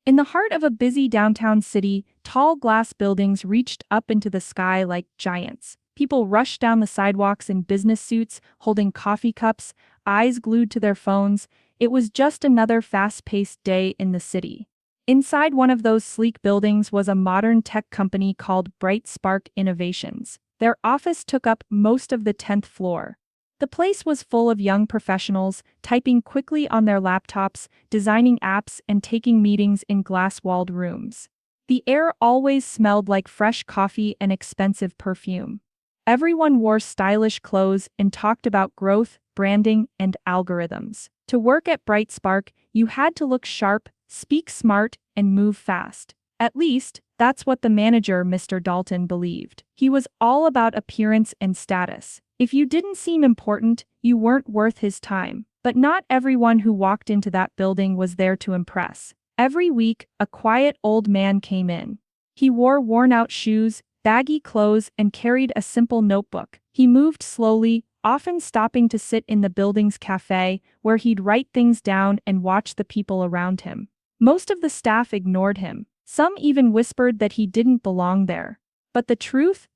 In the heart of a busy downtown city, tall glass buildings reached up into the sky like giants. People rushed down the sidewalks in business suits, holding coffee cups, eyes glued to their phones. It was just another fast-paced day in the city. Inside one of those sleek buildings was a modern tech company called Bright Spark Innovations. Their office took up most of the 10th floor. The place was full of young professionals, typing quickly on their laptops, designing apps, and taking meetings in glass-walled rooms. The air always smelled like fresh coffee and expensive perfume. Everyone wore stylish clothes and talked about growth, branding, and algorithms. To work at Bright Spark, you had to look sharp, speak smart, and move fast. At least, that's what the manager, Mr. Dalton, believed. He was all about appearance and status. If you didn't seem important, you weren't worth his time. But not everyone who walked into that building was there to impress. Every week, a quiet old man came in. He wore worn-out shoes, baggy clothes, and carried a simple notebook. He moved slowly, often stopping to sit in the building's cafe, where he'd write things down and watch the people around him. Most of the staff ignored him. Some even whispered that he didn't belong there. But the truth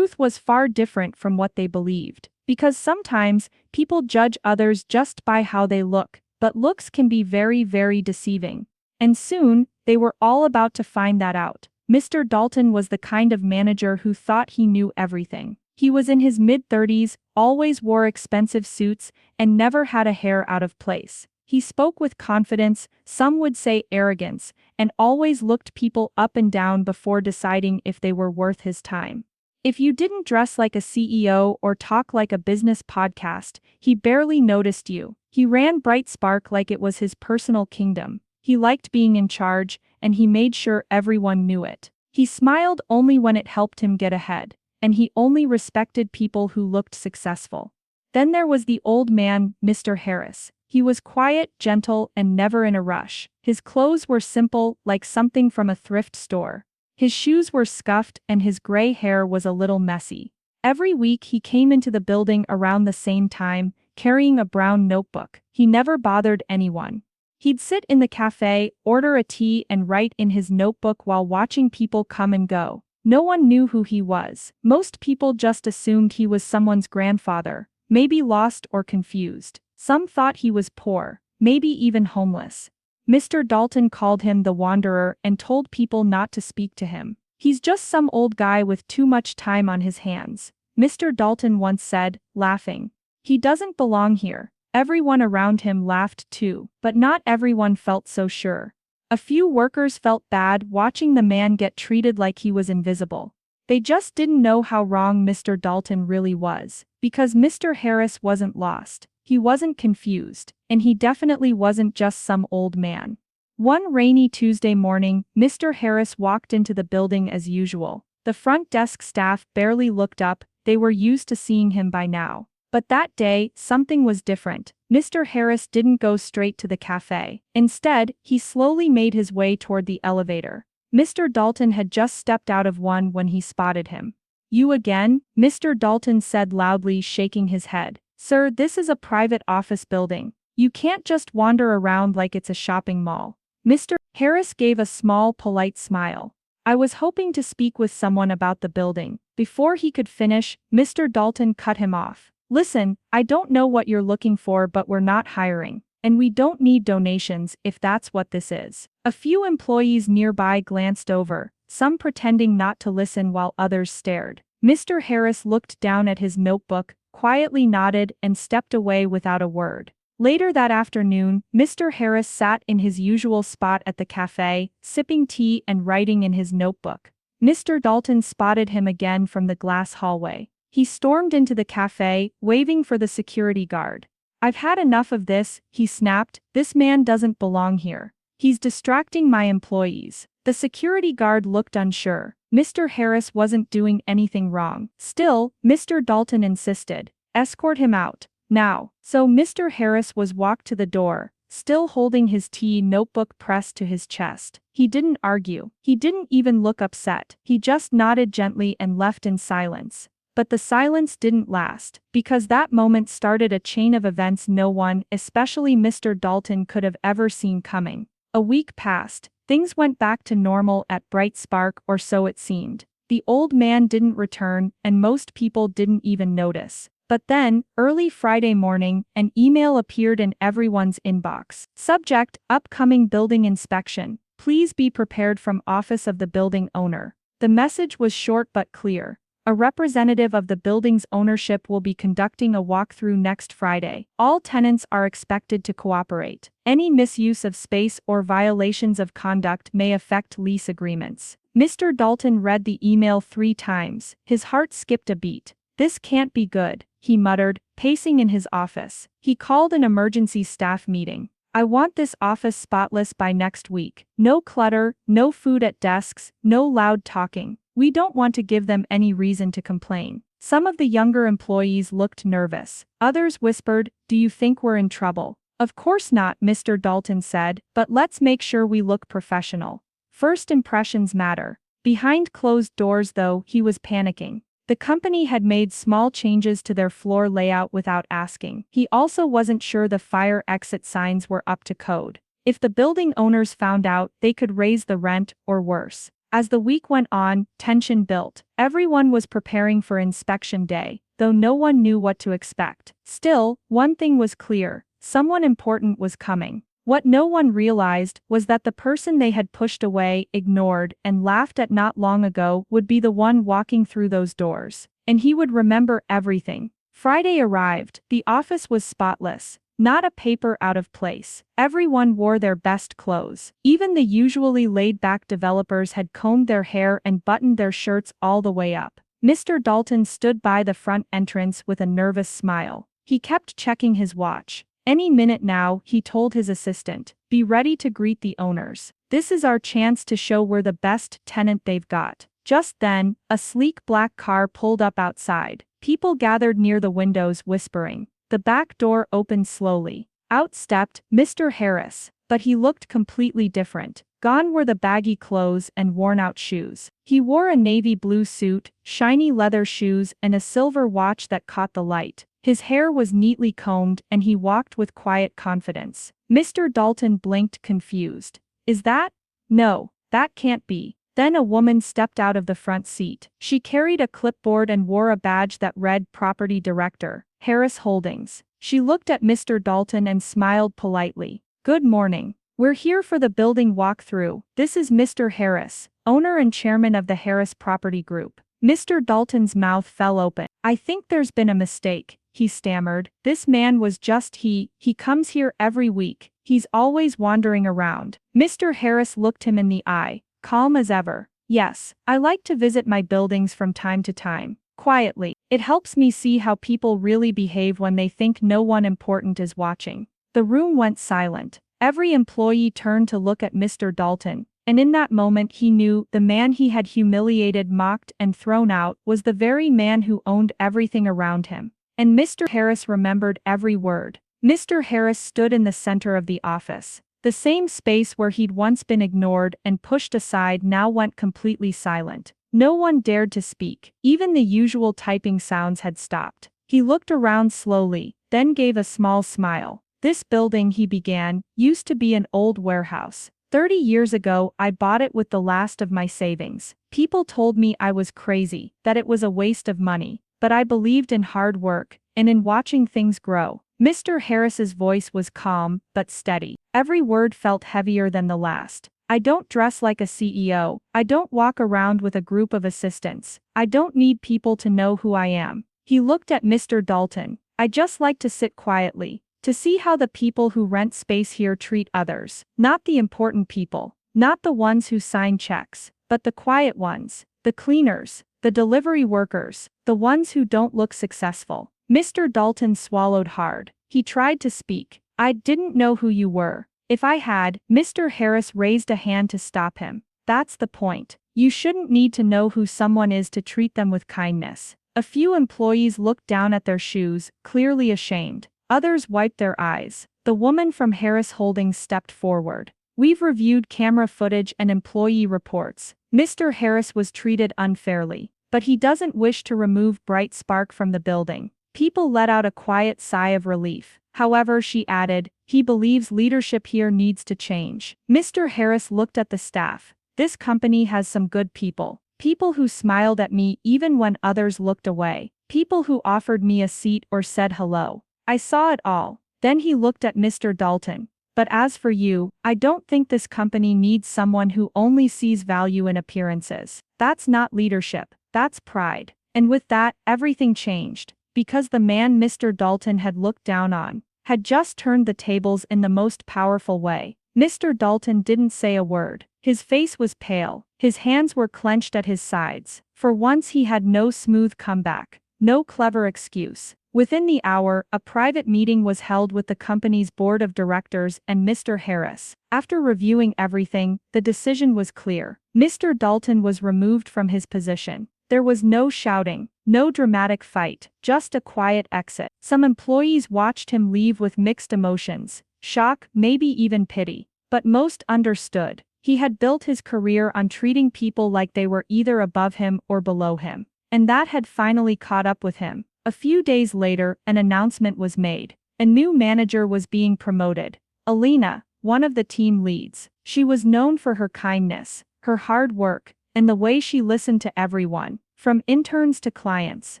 was far different from what they believed. Because sometimes, people judge others just by how they look, but looks can be very, very deceiving. And soon, they were all about to find that out. Mr. Dalton was the kind of manager who thought he knew everything. He was in his mid-30s, always wore expensive suits, and never had a hair out of place. He spoke with confidence, some would say arrogance, and always looked people up and down before deciding if they were worth his time. If you didn't dress like a CEO or talk like a business podcast, he barely noticed you. He ran Bright Spark like it was his personal kingdom. He liked being in charge, and he made sure everyone knew it. He smiled only when it helped him get ahead, and he only respected people who looked successful. Then there was the old man, Mr. Harris. He was quiet, gentle, and never in a rush. His clothes were simple, like something from a thrift store. His shoes were scuffed and his gray hair was a little messy. Every week he came into the building around the same time, carrying a brown notebook. He never bothered anyone. He'd sit in the cafe, order a tea, and write in his notebook while watching people come and go. No one knew who he was. Most people just assumed he was someone's grandfather, maybe lost or confused. Some thought he was poor, maybe even homeless. Mr. Dalton called him the wanderer and told people not to speak to him. He's just some old guy with too much time on his hands, Mr. Dalton once said, laughing. He doesn't belong here. Everyone around him laughed too, but not everyone felt so sure. A few workers felt bad watching the man get treated like he was invisible. They just didn't know how wrong Mr. Dalton really was, because Mr. Harris wasn't lost. He wasn't confused, and he definitely wasn't just some old man. One rainy Tuesday morning, Mr. Harris walked into the building as usual. The front desk staff barely looked up, they were used to seeing him by now. But that day, something was different. Mr. Harris didn't go straight to the cafe. Instead, he slowly made his way toward the elevator. Mr. Dalton had just stepped out of one when he spotted him. "You again?" Mr. Dalton said loudly, shaking his head. "Sir, this is a private office building. You can't just wander around like it's a shopping mall." Mr. Harris gave a small, polite smile. "I was hoping to speak with someone about the building." Before he could finish, Mr. Dalton cut him off. "Listen, I don't know what you're looking for, but we're not hiring. And we don't need donations if that's what this is." A few employees nearby glanced over, some pretending not to listen while others stared. Mr. Harris looked down at his notebook, quietly nodded, and stepped away without a word. Later that afternoon, Mr. Harris sat in his usual spot at the cafe, sipping tea and writing in his notebook. Mr. Dalton spotted him again from the glass hallway. He stormed into the cafe, waving for the security guard. "I've had enough of this," he snapped. "This man doesn't belong here. He's distracting my employees." The security guard looked unsure. Mr. Harris wasn't doing anything wrong. Still, Mr. Dalton insisted. "Escort him out, now." So Mr. Harris was walked to the door, still holding his tea notebook pressed to his chest. He didn't argue. He didn't even look upset. He just nodded gently and left in silence. But the silence didn't last, because that moment started a chain of events no one, especially Mr. Dalton, could have ever seen coming. A week passed. Things went back to normal at Bright Spark, or so it seemed. The old man didn't return, and most people didn't even notice. But then, early Friday morning, an email appeared in everyone's inbox. Subject: Upcoming building inspection. Please be prepared from Office of the Building Owner. The message was short but clear. A representative of the building's ownership will be conducting a walkthrough next Friday. All tenants are expected to cooperate. Any misuse of space or violations of conduct may affect lease agreements. Mr. Dalton read the email 3 times. His heart skipped a beat. This can't be good, he muttered, pacing in his office. He called an emergency staff meeting. I want this office spotless by next week. No clutter, no food at desks, no loud talking. We don't want to give them any reason to complain. Some of the younger employees looked nervous. Others whispered, "Do you think we're in trouble?" Of course not, Mr. Dalton said, but let's make sure we look professional. First impressions matter. Behind closed doors, though, he was panicking. The company had made small changes to their floor layout without asking. He also wasn't sure the fire exit signs were up to code. If the building owners found out, they could raise the rent, or worse. As the week went on, tension built. Everyone was preparing for inspection day, though no one knew what to expect. Still, one thing was clear: someone important was coming. What no one realized was that the person they had pushed away, ignored, and laughed at not long ago would be the one walking through those doors. And he would remember everything. Friday arrived. The office was spotless. Not a paper out of place. Everyone wore their best clothes. Even the usually laid-back developers had combed their hair and buttoned their shirts all the way up. Mr. Dalton stood by the front entrance with a nervous smile. He kept checking his watch. Any minute now, he told his assistant. Be ready to greet the owners. This is our chance to show we're the best tenant they've got. Just then, a sleek black car pulled up outside. People gathered near the windows whispering. The back door opened slowly. Out stepped Mr. Harris, but he looked completely different. Gone were the baggy clothes and worn-out shoes. He wore a navy blue suit, shiny leather shoes, and a silver watch that caught the light. His hair was neatly combed, and he walked with quiet confidence. Mr. Dalton blinked, confused. Is that? No, that can't be. Then a woman stepped out of the front seat. She carried a clipboard and wore a badge that read Property Director, Harris Holdings. She looked at Mr. Dalton and smiled politely. Good morning. We're here for the building walkthrough. This is Mr. Harris, owner and chairman of the Harris Property Group. Mr. Dalton's mouth fell open. I think there's been a mistake, he stammered. This man was just he comes here every week. He's always wandering around. Mr. Harris looked him in the eye, calm as ever. Yes, I like to visit my buildings from time to time. Quietly. It helps me see how people really behave when they think no one important is watching. The room went silent. Every employee turned to look at Mr. Dalton, and in that moment he knew the man he had humiliated, mocked, and thrown out was the very man who owned everything around him. And Mr. Harris remembered every word. Mr. Harris stood in the center of the office. The same space where he'd once been ignored and pushed aside now went completely silent. No one dared to speak. Even the usual typing sounds had stopped. He looked around slowly, then gave a small smile. This building, he began, used to be an old warehouse. 30 years ago, I bought it with the last of my savings. People told me I was crazy, that it was a waste of money. But I believed in hard work, and in watching things grow. Mr. Harris's voice was calm, but steady. Every word felt heavier than the last. I don't dress like a CEO. I don't walk around with a group of assistants. I don't need people to know who I am. He looked at Mr. Dalton. I just like to sit quietly, to see how the people who rent space here treat others. Not the important people. Not the ones who sign checks. But the quiet ones. The cleaners. The delivery workers. The ones who don't look successful. Mr. Dalton swallowed hard. He tried to speak. I didn't know who you were. If I had, Mr. Harris raised a hand to stop him. That's the point. You shouldn't need to know who someone is to treat them with kindness. A few employees looked down at their shoes, clearly ashamed. Others wiped their eyes. The woman from Harris Holdings stepped forward. We've reviewed camera footage and employee reports. Mr. Harris was treated unfairly, but he doesn't wish to remove Bright Spark from the building. People let out a quiet sigh of relief. However, she added, He believes leadership here needs to change. Mr. Harris looked at the staff. This company has some good people. People who smiled at me even when others looked away. People who offered me a seat or said hello. I saw it all. Then he looked at Mr. Dalton. But as for you, I don't think this company needs someone who only sees value in appearances. That's not leadership. That's pride. And with that, everything changed. Because the man Mr. Dalton had looked down on had just turned the tables in the most powerful way. Mr. Dalton didn't say a word. His face was pale. His hands were clenched at his sides. For once he had no smooth comeback. No clever excuse. Within the hour, a private meeting was held with the company's board of directors and Mr. Harris. After reviewing everything, the decision was clear. Mr. Dalton was removed from his position. There was no shouting, no dramatic fight, just a quiet exit. Some employees watched him leave with mixed emotions, shock, maybe even pity. But most understood. He had built his career on treating people like they were either above him or below him. And that had finally caught up with him. A few days later, an announcement was made. A new manager was being promoted. Alina, one of the team leads. She was known for her kindness, her hard work, and the way she listened to everyone, from interns to clients.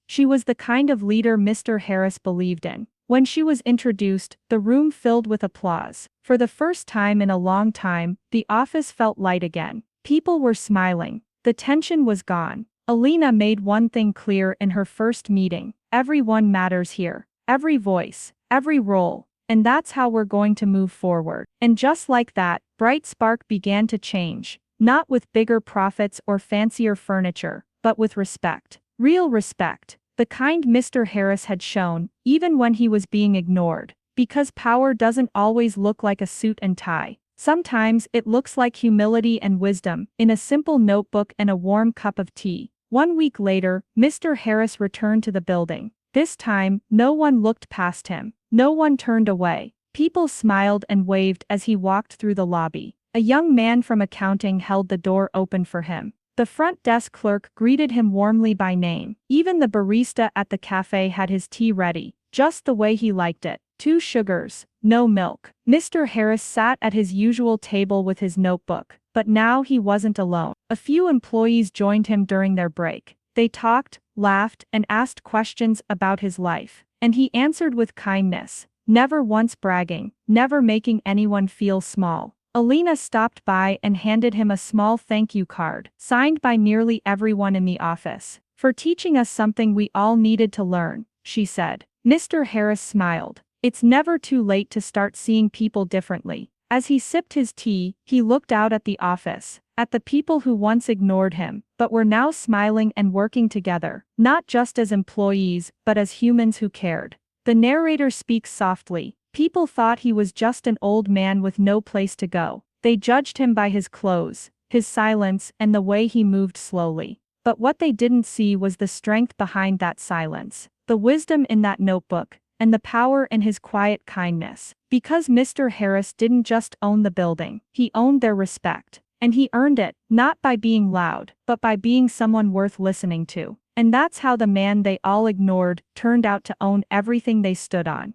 She was the kind of leader Mr. Harris believed in. When she was introduced, the room filled with applause. For the first time in a long time, the office felt light again. People were smiling. The tension was gone. Alina made one thing clear in her first meeting. Everyone matters here. Every voice, every role. And that's how we're going to move forward. And just like that, Bright Spark began to change. Not with bigger profits or fancier furniture, but with respect. Real respect. The kind Mr. Harris had shown, even when he was being ignored. Because power doesn't always look like a suit and tie. Sometimes it looks like humility and wisdom, in a simple notebook and a warm cup of tea. 1 week later, Mr. Harris returned to the building. This time, no one looked past him. No one turned away. People smiled and waved as he walked through the lobby. A young man from accounting held the door open for him. The front desk clerk greeted him warmly by name. Even the barista at the cafe had his tea ready, just the way he liked it. 2 sugars, no milk. Mr. Harris sat at his usual table with his notebook. But now he wasn't alone. A few employees joined him during their break. They talked, laughed, and asked questions about his life. And he answered with kindness, never once bragging, never making anyone feel small. Alina stopped by and handed him a small thank you card, signed by nearly everyone in the office. For teaching us something we all needed to learn, she said. Mr. Harris smiled. It's never too late to start seeing people differently. As he sipped his tea, he looked out at the office, at the people who once ignored him, but were now smiling and working together, not just as employees, but as humans who cared. The narrator speaks softly. People thought he was just an old man with no place to go. They judged him by his clothes, his silence, and the way he moved slowly. But what they didn't see was the strength behind that silence, the wisdom in that notebook, and the power in his quiet kindness. Because Mr. Harris didn't just own the building, he owned their respect. And he earned it, not by being loud, but by being someone worth listening to. And that's how the man they all ignored turned out to own everything they stood on.